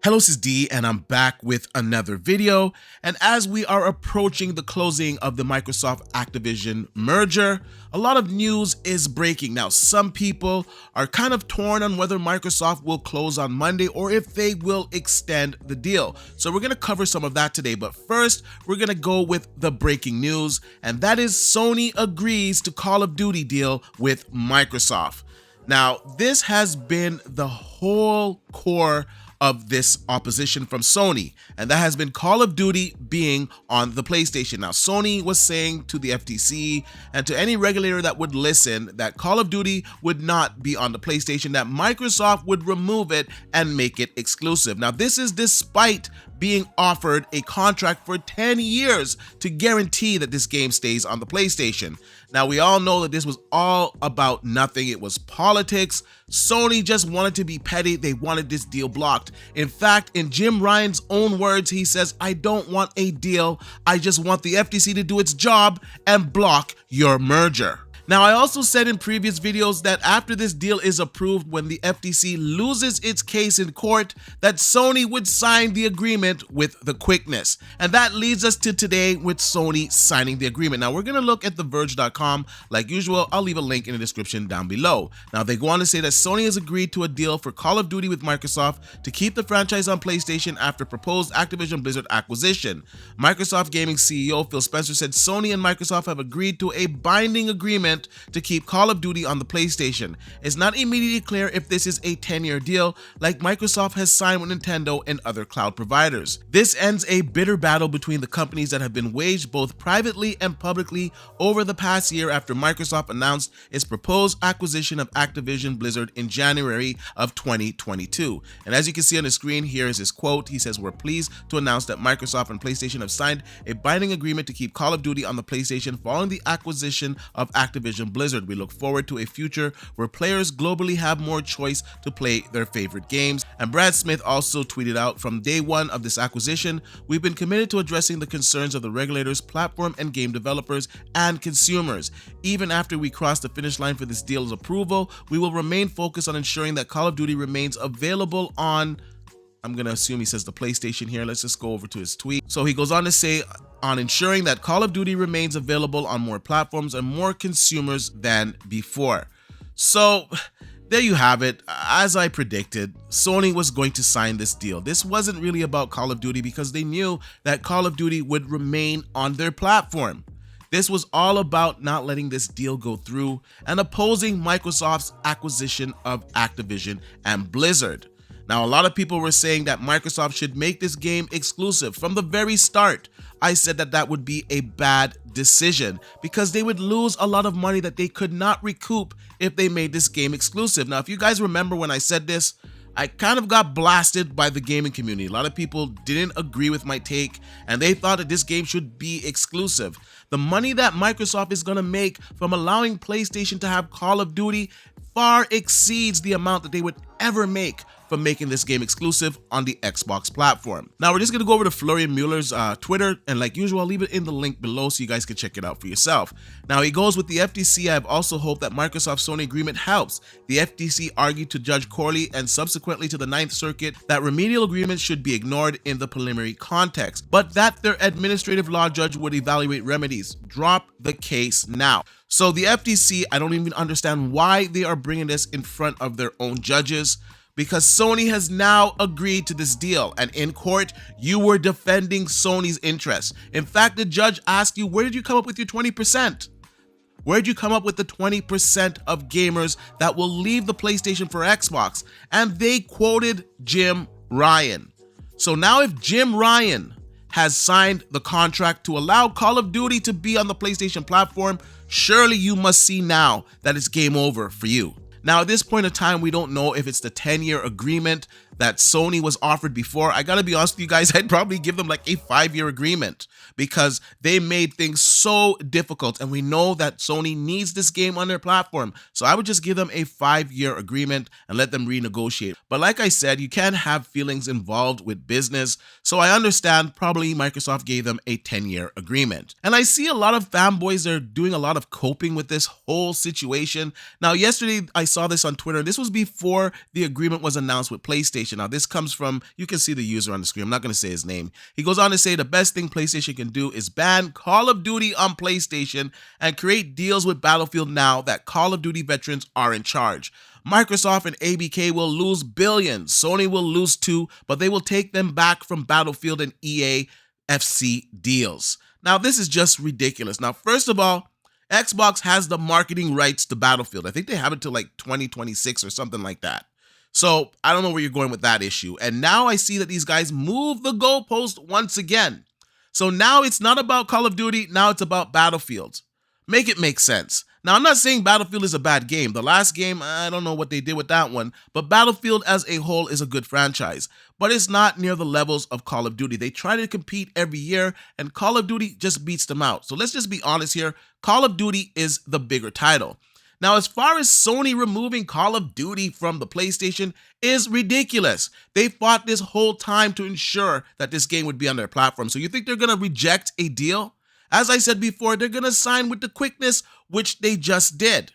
Hello, this is D, and I'm back with another video. And as we are approaching the closing of the Microsoft Activision merger, a lot of news is breaking. Now, some people are kind of torn on whether Microsoft will close on Monday or if they will extend the deal. So we're going to cover some of that today. But first, we're going to go with the breaking news, and that is Sony agrees to Call of Duty deal with Microsoft. Now, this has been the whole core of this opposition from Sony, and that has been Call of Duty being on the PlayStation. Now, Sony was saying to the FTC and to any regulator that would listen that Call of Duty would not be on the PlayStation, that Microsoft would remove it and make it exclusive. Now, this is despite being offered a contract for 10 years to guarantee that this game stays on the PlayStation. Now, we all know that this was all about nothing. It was politics. Sony just wanted to be petty. They wanted this deal blocked. In fact, in Jim Ryan's own words, he says, "I don't want a deal. I just want the FTC to do its job and block your merger." Now, I also said in previous videos that after this deal is approved, when the FTC loses its case in court, that Sony would sign the agreement with the quickness. And that leads us to today with Sony signing the agreement. Now, we're going to look at TheVerge.com. Like usual, I'll leave a link in the description down below. Now, they go on to say that Sony has agreed to a deal for Call of Duty with Microsoft to keep the franchise on PlayStation after proposed Activision Blizzard acquisition. Microsoft Gaming CEO Phil Spencer said Sony and Microsoft have agreed to a binding agreement to keep Call of Duty on the PlayStation. It's not immediately clear if this is a 10-year deal like Microsoft has signed with Nintendo and other cloud providers. This ends a bitter battle between the companies that have been waged both privately and publicly over the past year after Microsoft announced its proposed acquisition of Activision Blizzard in January of 2022. And as you can see on the screen, here is his quote. He says, "We're pleased to announce that Microsoft and PlayStation have signed a binding agreement to keep Call of Duty on the PlayStation following the acquisition of Activision Blizzard. We look forward to a future where players globally have more choice to play their favorite games." And Brad Smith also tweeted out, "From day one of this acquisition, we've been committed to addressing the concerns of the regulators, platform and game developers, and consumers. Even after we cross the finish line for this deal's approval, we will remain focused on ensuring that Call of Duty remains available on," I'm going to assume he says the PlayStation here. Let's just go over to his tweet. So he goes on to say, "on ensuring that Call of Duty remains available on more platforms and more consumers than before." So there you have it. As I predicted, Sony was going to sign this deal. This wasn't really about Call of Duty because they knew that Call of Duty would remain on their platform. This was all about not letting this deal go through and opposing Microsoft's acquisition of Activision and Blizzard. Now, a lot of people were saying that Microsoft should make this game exclusive from the very start. I said that that would be a bad decision because they would lose a lot of money that they could not recoup if they made this game exclusive. Now, if you guys remember when I said this, I kind of got blasted by the gaming community. A lot of people didn't agree with my take, and they thought that this game should be exclusive. The money that Microsoft is going to make from allowing PlayStation to have Call of Duty far exceeds the amount that they would ever make from making this game exclusive on the Xbox platform. Now, we're just going to go over to Florian Mueller's Twitter, and like usual, I'll leave it in the link below so you guys can check it out for yourself. Now, he goes, "With the FTC, I have also hoped that Microsoft-Sony agreement helps. The FTC argued to Judge Corley and subsequently to the Ninth Circuit that remedial agreements should be ignored in the preliminary context, but that their administrative law judge would evaluate remedies. Drop the case now." So the FTC, I don't even understand why they are bringing this in front of their own judges, because Sony has now agreed to this deal, and in court, you were defending Sony's interests. In fact, the judge asked you, where did you come up with your 20%? Where did you come up with the 20% of gamers that will leave the PlayStation for Xbox? And they quoted Jim Ryan. So now if Jim Ryan has signed the contract to allow Call of Duty to be on the PlayStation platform, surely you must see now that it's game over for you. Now, at this point in time, we don't know if it's the 10-year agreement that Sony was offered before. I gotta be honest with you guys, I'd probably give them like a 5-year agreement because they made things so difficult, and we know that Sony needs this game on their platform. So I would just give them a 5-year agreement and let them renegotiate. But like I said, you can't have feelings involved with business. So I understand probably Microsoft gave them a 10-year agreement. And I see a lot of fanboys that are doing a lot of coping with this whole situation. Now, yesterday I saw this on Twitter. This was before the agreement was announced with PlayStation. PlayStation. Now, this comes from, you can see the user on the screen. I'm not going to say his name. He goes on to say the best thing PlayStation can do is ban Call of Duty on PlayStation and create deals with Battlefield now that Call of Duty veterans are in charge. Microsoft and ABK will lose billions. Sony will lose too, but they will take them back from Battlefield and EA FC deals. Now, this is just ridiculous. Now, first of all, Xbox has the marketing rights to Battlefield. I think they have it till like 2026 or something like that. So I don't know where you're going with that issue. And now I see that these guys move the goalpost once again. So now it's not about Call of Duty. Now it's about Battlefield. Make it make sense. Now, I'm not saying Battlefield is a bad game. The last game, I don't know what they did with that one, but Battlefield as a whole is a good franchise, but it's not near the levels of Call of Duty. They try to compete every year, and Call of Duty just beats them out. So let's just be honest here. Call of Duty is the bigger title. Now, as far as Sony removing Call of Duty from the PlayStation is ridiculous. They fought this whole time to ensure that this game would be on their platform. So you think they're going to reject a deal? As I said before, they're going to sign with the quickness, which they just did.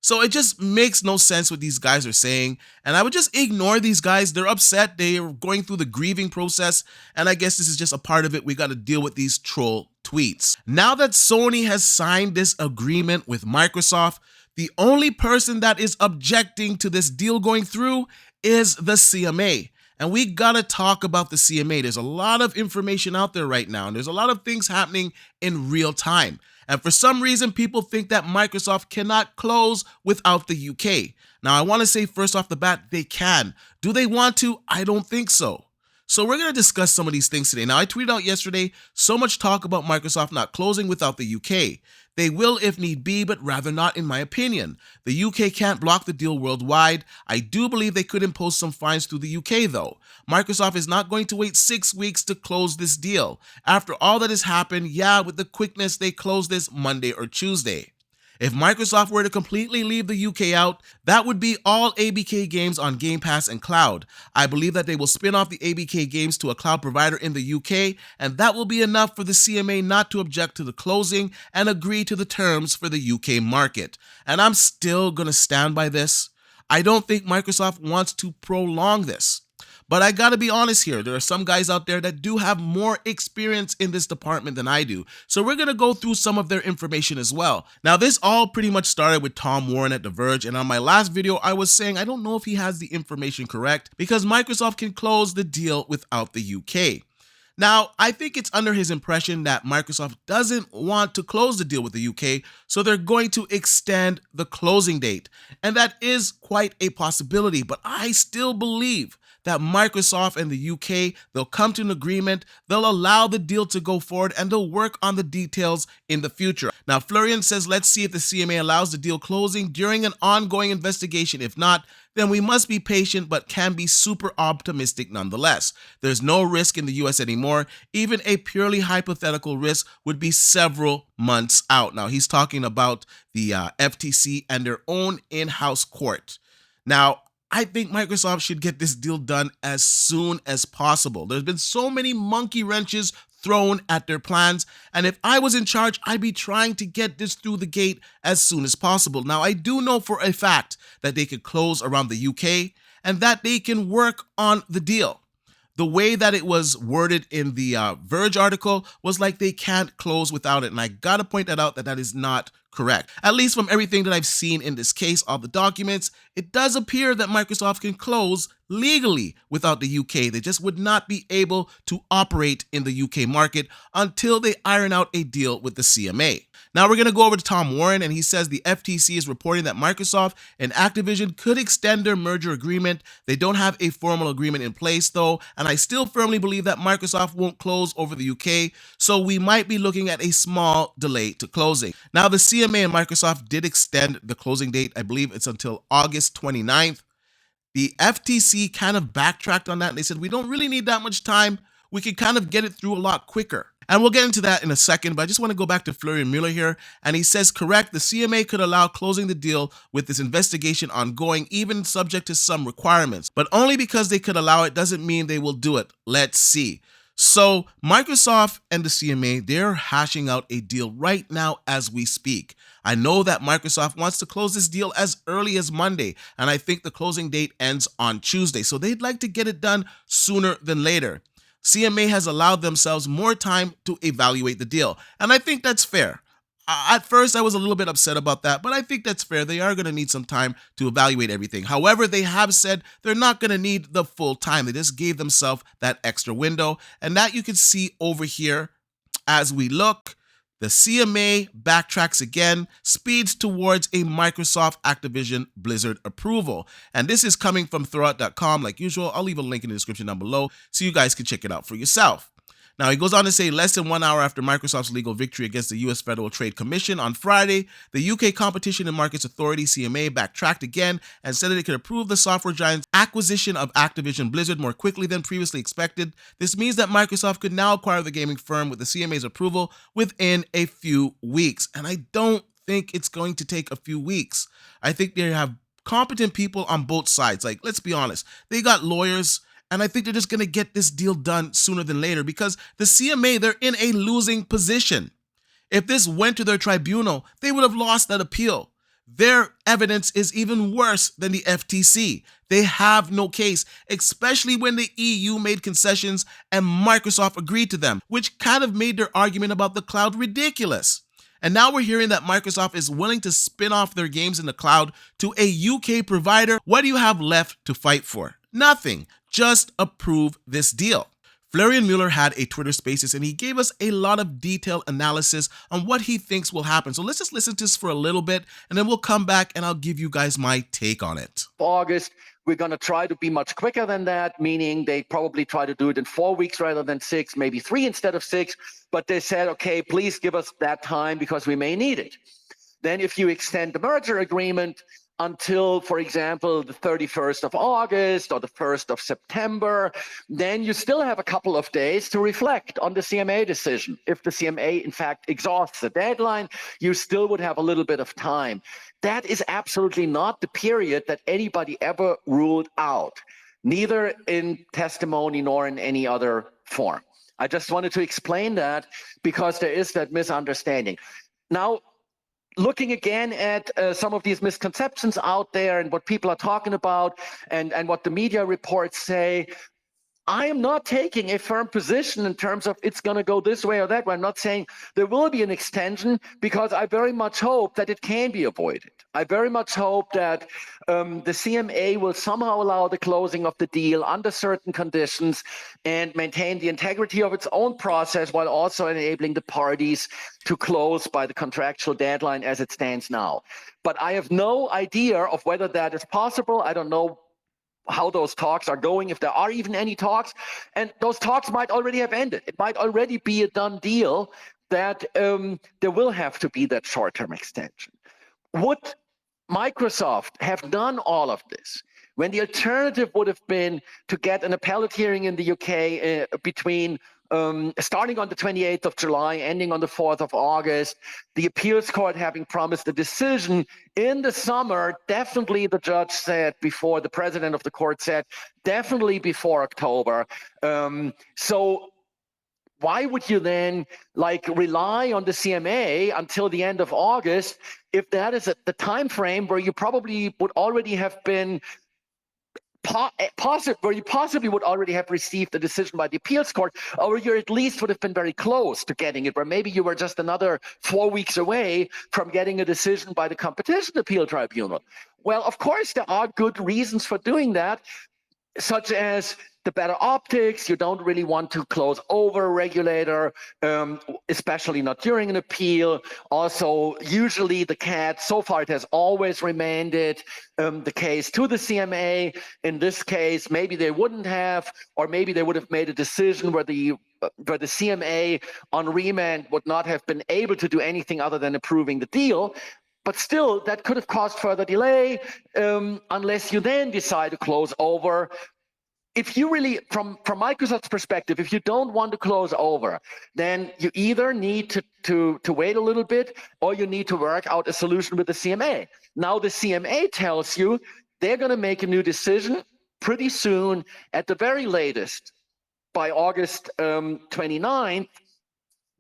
So it just makes no sense what these guys are saying. And I would just ignore these guys. They're upset. They're going through the grieving process. And I guess this is just a part of it. We got to deal with these troll tweets. Now that Sony has signed this agreement with Microsoft, the only person that is objecting to this deal going through is the CMA. And we gotta talk about the CMA. There's a lot of information out there right now, and there's a lot of things happening in real time. And for some reason, people think that Microsoft cannot close without the UK. Now, I wanna say first off the bat, they can. Do they want to? I don't think so. So we're gonna discuss some of these things today. Now, I tweeted out yesterday, so much talk about Microsoft not closing without the UK. They will if need be, but rather not in my opinion. The UK can't block the deal worldwide. I do believe they could impose some fines through the UK though. Microsoft is not going to wait 6 weeks to close this deal. After all that has happened, yeah, with the quickness they close this Monday or Tuesday. If Microsoft were to completely leave the UK out, that would be all ABK games on Game Pass and cloud. I believe that they will spin off the ABK games to a cloud provider in the UK, and that will be enough for the CMA not to object to the closing and agree to the terms for the UK market. And I'm still going to stand by this. I don't think Microsoft wants to prolong this. But I gotta be honest here, there are some guys out there that do have more experience in this department than I do. So we're gonna go through some of their information as well. Now, this all pretty much started with Tom Warren at The Verge, and on my last video, I was saying I don't know if he has the information correct because Microsoft can close the deal without the UK. Now, I think it's under his impression that Microsoft doesn't want to close the deal with the UK, so they're going to extend the closing date. And that is quite a possibility, but I still believe that Microsoft and the UK, they'll come to an agreement, they'll allow the deal to go forward, and they'll work on the details in the future. Now, Florian says, let's see if the CMA allows the deal closing during an ongoing investigation. If not, then we must be patient, but can be super optimistic nonetheless. There's no risk in the US anymore. Even a purely hypothetical risk would be several months out. Now, he's talking about the FTC and their own in-house court. Now, I think Microsoft should get this deal done as soon as possible. There's been so many monkey wrenches thrown at their plans, and if I was in charge, I'd be trying to get this through the gate as soon as possible. Now, I do know for a fact that they could close around the UK and that they can work on the deal. The way that it was worded in the Verge article was like they can't close without it, and I gotta point that out that is not correct. At least from everything that I've seen in this case, all the documents, it does appear that Microsoft can close legally without the UK. They just would not be able to operate in the UK market until they iron out a deal with the CMA. Now we're going to go over to Tom Warren, and he says the FTC is reporting that Microsoft and Activision could extend their merger agreement. They don't have a formal agreement in place though, and I still firmly believe that Microsoft won't close over the UK, so we might be looking at a small delay to closing. Now the CMA and Microsoft did extend the closing date. I believe it's until August 29th. The FTC kind of backtracked on that, and they said we don't really need that much time. We can kind of get it through a lot quicker. And we'll get into that in a second, but I just want to go back to Florian Mueller here. And he says, correct, the CMA could allow closing the deal with this investigation ongoing, even subject to some requirements. But only because they could allow it doesn't mean they will do it. Let's see. So Microsoft and the CMA, they're hashing out a deal right now as we speak. I know that Microsoft wants to close this deal as early as Monday, and I think the closing date ends on Tuesday. So they'd like to get it done sooner than later. CMA has allowed themselves more time to evaluate the deal, and I think that's fair. At first, I was a little bit upset about that, but I think that's fair. They are going to need some time to evaluate everything. However, they have said they're not going to need the full time. They just gave themselves that extra window. And that you can see over here as we look. The CMA backtracks again, speeds towards a Microsoft Activision Blizzard approval. And this is coming from Throwout.com like usual. I'll leave a link in the description down below so you guys can check it out for yourself. Now, he goes on to say less than 1 hour after Microsoft's legal victory against the U.S. Federal Trade Commission on Friday, the U.K. Competition and Markets Authority, CMA, backtracked again and said that it could approve the software giant's acquisition of Activision Blizzard more quickly than previously expected. This means that Microsoft could now acquire the gaming firm with the CMA's approval within a few weeks. And I don't think it's going to take a few weeks. I think they have competent people on both sides. Like, let's be honest, they got lawyers. And I think they're just going to get this deal done sooner than later because the CMA, they're in a losing position. If this went to their tribunal, they would have lost that appeal. Their evidence is even worse than the FTC. They have no case, especially when the EU made concessions and Microsoft agreed to them, which kind of made their argument about the cloud ridiculous. And now we're hearing that Microsoft is willing to spin off their games in the cloud to a UK provider. What do you have left to fight for? Nothing. Just approve this deal. Florian Mueller had a Twitter Spaces and he gave us a lot of detailed analysis on what he thinks will happen. So let's just listen to this for a little bit and then we'll come back and I'll give you guys my take on it. August, we're going to try to be much quicker than that, meaning they probably try to do it in 4 weeks rather than 6, maybe 3 instead of 6. But they said, okay, please give us that time because we may need it. Then if you extend the merger agreement until, for example, the 31st of August or the 1st of September, then you still have a couple of days to reflect on the CMA decision. If the CMA, in fact, exhausts the deadline, you still would have a little bit of time. That is absolutely not the period that anybody ever ruled out, neither in testimony nor in any other form. I just wanted to explain that because there is that misunderstanding. Now, looking again at some of these misconceptions out there and what people are talking about and what the media reports say, I am not taking a firm position in terms of it's going to go this way or that way. I'm not saying there will be an extension because I very much hope that it can be avoided. I very much hope that the CMA will somehow allow the closing of the deal under certain conditions and maintain the integrity of its own process while also enabling the parties to close by the contractual deadline as it stands now. But I have no idea of whether that is possible. I don't know how those talks are going, if there are even any talks, and those talks might already have ended. It might already be a done deal that there will have to be that short-term extension. Would Microsoft have done all of this when the alternative would have been to get an appellate hearing in the UK between starting on the 28th of July, ending on the 4th of August, the appeals court having promised a decision in the summer, definitely the judge said before, the president of the court said, definitely before October. So why would you then rely on the CMA until the end of August if that is the time frame where you probably would already have been where you possibly would already have received a decision by the appeals court, or you at least would have been very close to getting it, where maybe you were just another 4 weeks away from getting a decision by the Competition Appeal Tribunal. Well, of course, there are good reasons for doing that, such as the better optics. You don't really want to close over a regulator, especially not during an appeal. Also, usually the CAT, so far it has always remanded the case to the CMA. In this case, maybe they wouldn't have, or maybe they would have made a decision where the CMA on remand would not have been able to do anything other than approving the deal. But still, that could have caused further delay unless you then decide to close over. If you really, from Microsoft's perspective, if you don't want to close over, then you either need to wait a little bit or you need to work out a solution with the CMA. Now the CMA tells you they're going to make a new decision pretty soon, at the very latest by August 29th,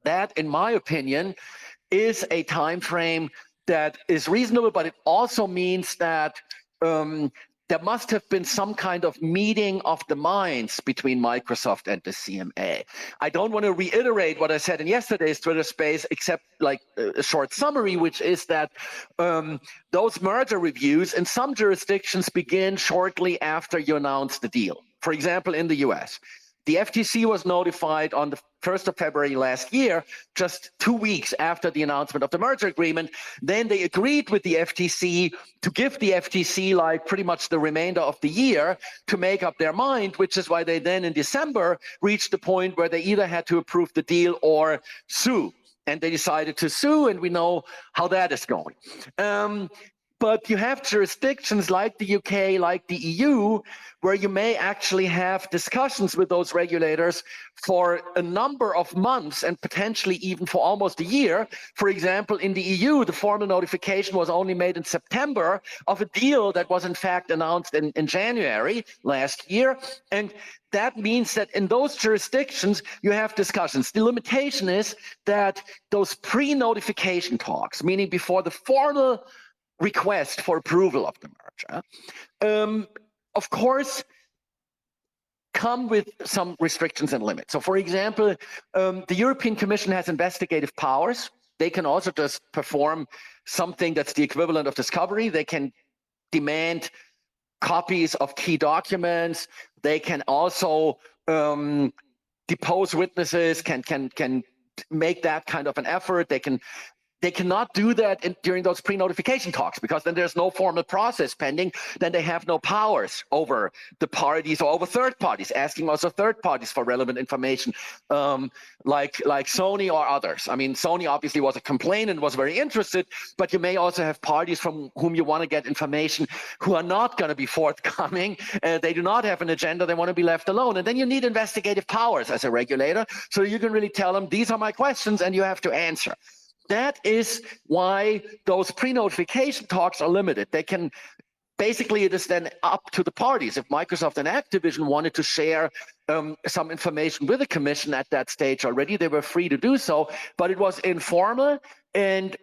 that, in my opinion, is a time frame that is reasonable, but it also means that there must have been some kind of meeting of the minds between Microsoft and the CMA. I don't want to reiterate what I said in yesterday's Twitter space, except like a short summary, which is that those merger reviews in some jurisdictions begin shortly after you announce the deal. For example, in the US. The FTC was notified on the 1st of February last year, just 2 weeks after the announcement of the merger agreement. Then they agreed with the FTC to give the FTC like pretty much the remainder of the year to make up their mind, which is why they then in December reached the point where they either had to approve the deal or sue. And they decided to sue, and we know how that is going. But you have jurisdictions like the UK, like the EU, where you may actually have discussions with those regulators for a number of months and potentially even for almost a year. For example, in the EU, the formal notification was only made in September of a deal that was in fact announced in January last year. And that means that in those jurisdictions, you have discussions. The limitation is that those pre-notification talks, meaning before the formal request for approval of the merger, of course, come with some restrictions and limits. So, for example, the European Commission has investigative powers. They can also just perform something that's the equivalent of discovery. They can demand copies of key documents. They can also depose witnesses, can make that kind of an effort. They cannot do that during those pre-notification talks, because then there's no formal process pending. Then they have no powers over the parties or over third parties, asking also third parties for relevant information, like Sony or others. I mean, Sony obviously was a complainant, was very interested, but you may also have parties from whom you want to get information who are not going to be forthcoming. They do not have an agenda. They want to be left alone. And then you need investigative powers as a regulator, so you can really tell them, these are my questions and you have to answer. That is why those pre-notification talks are limited. They can basically, it is then up to the parties. If Microsoft and Activision wanted to share some information with the Commission at that stage already, they were free to do so, but it was informal. And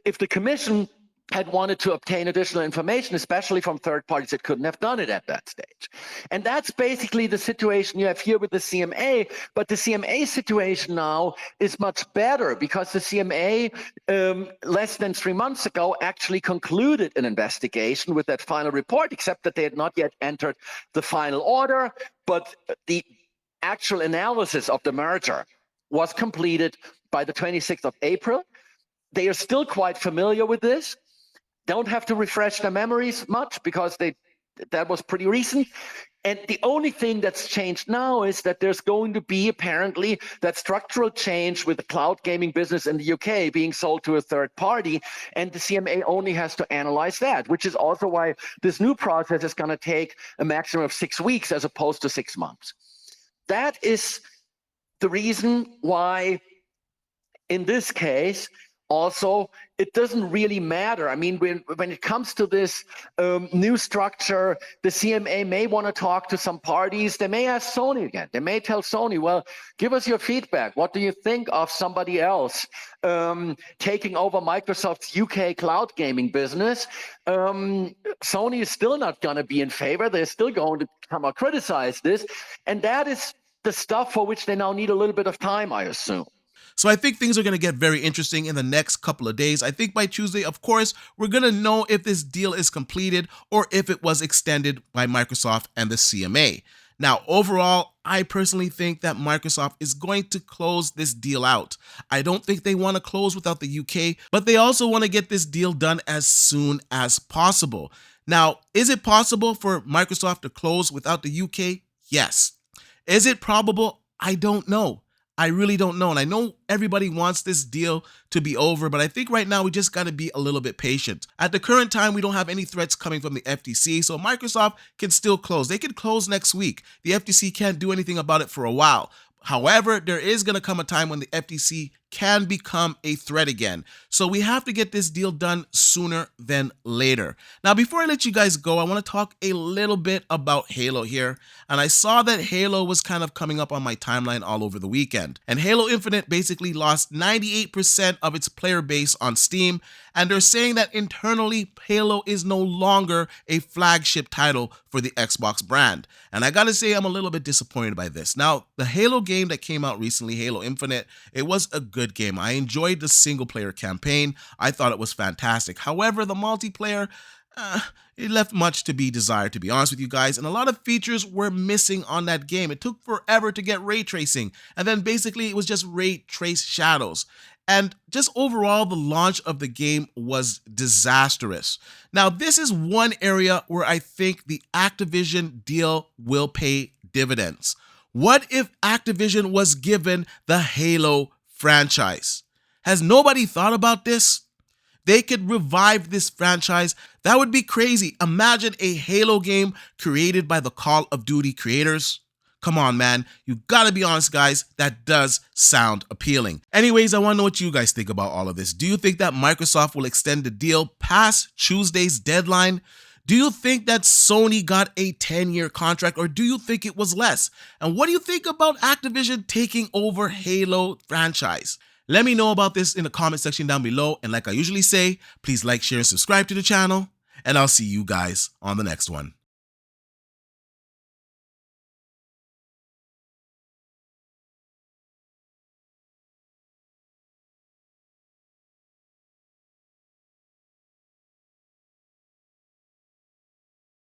if the Commission had wanted to obtain additional information, especially from third parties, it couldn't have done it at that stage. And that's basically the situation you have here with the CMA. But the CMA situation now is much better, because the CMA, less than 3 months ago, actually concluded an investigation with that final report, except that they had not yet entered the final order. But the actual analysis of the merger was completed by the 26th of April. They are still quite familiar with this. Don't have to refresh their memories much, because that was pretty recent. And the only thing that's changed now is that there's going to be apparently that structural change with the cloud gaming business in the UK being sold to a third party, and the CMA only has to analyze that, which is also why this new process is going to take a maximum of 6 weeks as opposed to 6 months. That is the reason why, in this case, also, it doesn't really matter. I mean, when it comes to this new structure, the CMA may want to talk to some parties. They may ask Sony again. They may tell Sony, well, give us your feedback. What do you think of somebody else taking over Microsoft's UK cloud gaming business? Sony is still not going to be in favor. They're still going to come or criticize this. And that is the stuff for which they now need a little bit of time, I assume. So I think things are going to get very interesting in the next couple of days. I think by Tuesday, of course, we're going to know if this deal is completed or if it was extended by Microsoft and the CMA. Now, overall, I personally think that Microsoft is going to close this deal out. I don't think they want to close without the UK, but they also want to get this deal done as soon as possible. Now, is it possible for Microsoft to close without the UK? Yes. Is it probable? I don't know. I really don't know. And I know everybody wants this deal to be over, but I think right now we just got to be a little bit patient. At the current time, we don't have any threats coming from the FTC, so Microsoft can still close. They can close next week. The FTC can't do anything about it for a while. However, there is going to come a time when the FTC can become a threat again. So we have to get this deal done sooner than later. Now, before I let you guys go, I want to talk a little bit about Halo here. And I saw that Halo was kind of coming up on my timeline all over the weekend. And Halo Infinite basically lost 98% of its player base on Steam. And they're saying that internally, Halo is no longer a flagship title for the Xbox brand. And I gotta say, I'm a little bit disappointed by this. Now, the Halo game that came out recently, Halo Infinite, it was a good game. I enjoyed the single player campaign. I thought it was fantastic. However, the multiplayer, it left much to be desired, to be honest with you guys, and a lot of features were missing on that game. It took forever to get ray tracing, and then basically it was just ray trace shadows. And just overall, the launch of the game was disastrous. Now, this is one area where I think the Activision deal will pay dividends. What if Activision was given the Halo franchise? Has nobody thought about this? They could revive this franchise. That would be crazy. Imagine a Halo game created by the Call of Duty creators. Come on, man. You gotta be honest, guys. That does sound appealing. Anyways, I wanna know what you guys think about all of this. Do you think that Microsoft will extend the deal past Tuesday's deadline? Do you think that Sony got a 10-year contract, or do you think it was less? And what do you think about Activision taking over Halo franchise? Let me know about this in the comment section down below. And like I usually say, please like, share, and subscribe to the channel. And I'll see you guys on the next one.